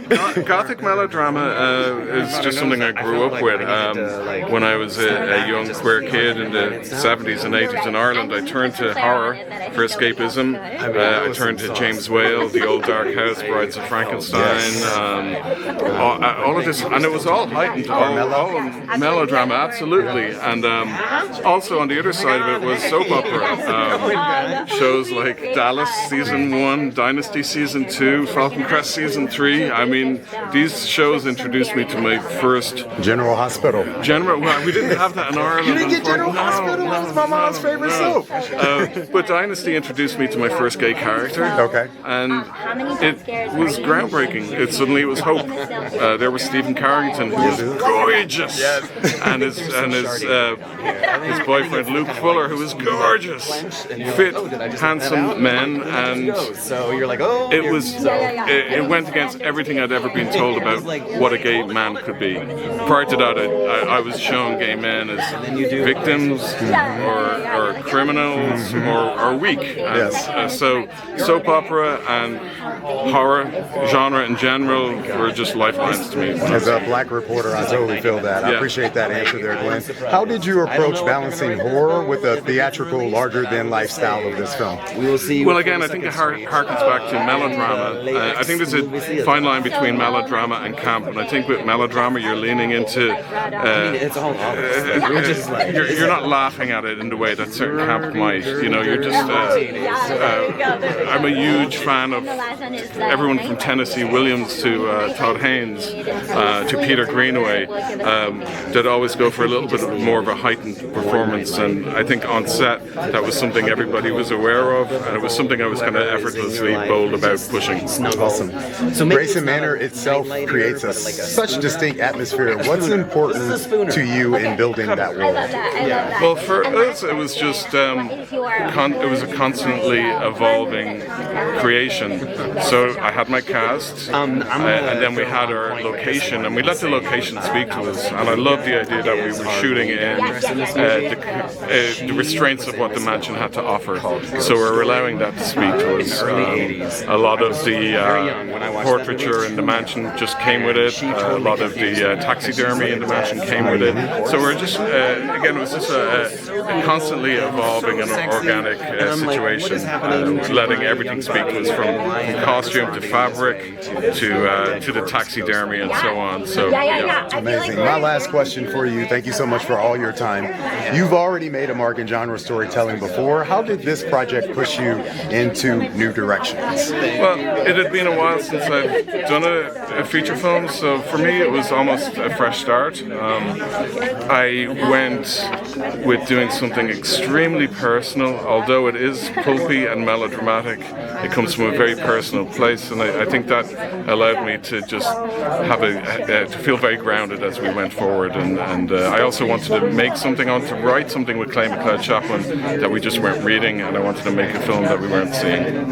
Gothic melodrama is just something I grew up with. When I was a young queer kid in the 70s and 80s in Ireland, I turned to horror for escapism. I turned to James Whale, The Old Dark House, Brides of Frankenstein, all of this, and it was all heightened, all melodrama, absolutely. And also on the other side of it was soap opera. Shows like Dallas Season 1, Dynasty Season 2, Falcon Crest Season 3. I mean, these shows introduced me to my first... General Hospital. Well, we didn't have that in Ireland. You didn't get General Hospital? That was my mom's favorite soap. But Dynasty introduced me to my first gay character. Okay. And it was groundbreaking. Suddenly it was hope. There was Stephen Carrington, who was gorgeous. And his boyfriend Luke Fuller, who was gorgeous. Fit, handsome men, and it went against everything I'd ever been told about what a gay man could be. Prior to that, I was shown gay men as victims or criminals or weak. So soap opera and horror genre in general were just lifelines to me. As a black reporter, I totally feel that. I appreciate that answer there, Glenn. How did you approach balancing horror with the theatrical, larger-than-life style of this film? Well, again, I think it harkens back to melodrama. I think there's a fine line between melodrama and camp, and I think with melodrama you're leaning into you're not laughing at it in the way that certain camp might. You know, you're just I'm a huge fan of everyone from Tennessee Williams to Todd Haynes to Peter Greenaway that always go for a little bit more of a heightened performance, and I think on set that was something everybody was aware of, and it was something I was kind of effortlessly bold about pushing. Awesome. So Grayson Manor itself creates such distinct atmosphere. What's important to you in building that world? Well, for us, it was just it was a constantly evolving creation. So I had my cast, and then we had our location, and we let the location speak to us. And I love the idea that we were shooting in the restraints of what the mansion had to offer. So we're allowing that to speak to us. A lot of the portraiture in the mansion just came with it. A lot of the taxidermy in the mansion came with it. So we're just, again, it was just a constantly evolving and organic situation, letting everything speak to us from costume to fabric to the taxidermy and so on. So, amazing. My last question for you, thank you so much for all your time. You've already made a mark in genre storytelling before. How did this project push you into new directions? Well, it had been a while since I've done a feature film, so for me it was almost a fresh start. I went with doing something extremely personal, although it is pulpy and melodramatic. It comes from a very personal place, and I think that allowed me to just have to feel very grounded as we went forward. And I also wanted to make something, to write something with Glenn McQuaid Chaplin that we just weren't reading, and I wanted to make a film that we weren't seeing.